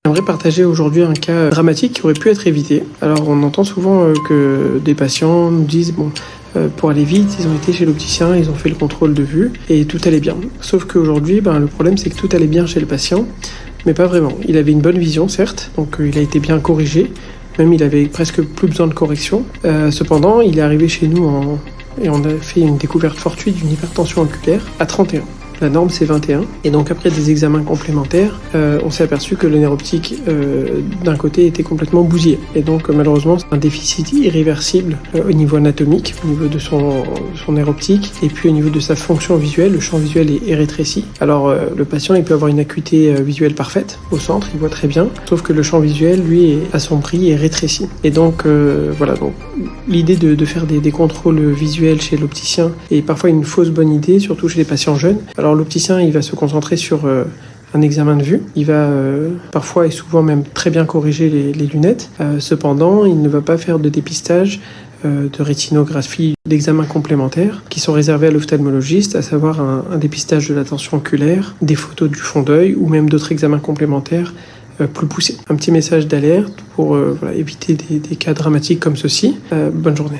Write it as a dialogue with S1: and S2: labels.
S1: J'aimerais partager aujourd'hui un cas dramatique qui aurait pu être évité. Alors on entend souvent que des patients nous disent pour aller vite, ils ont été chez l'opticien, ils ont fait le contrôle de vue et tout allait bien. Sauf qu'aujourd'hui, le problème c'est que tout allait bien chez le patient, mais pas vraiment. Il avait une bonne vision certes, donc il a été bien corrigé, même il avait presque plus besoin de correction. Cependant, il est arrivé chez nous et on a fait une découverte fortuite d'une hypertension oculaire à 31. La norme c'est 21 et donc après des examens complémentaires, on s'est aperçu que le nerf optique d'un côté était complètement bousillé et donc malheureusement c'est un déficit irréversible au niveau anatomique, au niveau de son nerf optique et puis au niveau de sa fonction visuelle, le champ visuel est rétréci. Alors le patient il peut avoir une acuité visuelle parfaite au centre, il voit très bien, sauf que le champ visuel lui est assombri et rétréci. Et donc voilà, donc l'idée de faire des contrôles visuels chez l'opticien est parfois une fausse bonne idée, surtout chez les patients jeunes. Alors l'opticien, il va se concentrer sur un examen de vue. Il va parfois et souvent même très bien corriger les lunettes. Cependant, il ne va pas faire de dépistage, de rétinographie, d'examens complémentaires qui sont réservés à l'ophtalmologiste, à savoir un dépistage de la tension oculaire, des photos du fond d'œil ou même d'autres examens complémentaires plus poussés. Un petit message d'alerte pour éviter des cas dramatiques comme ceci. Bonne journée.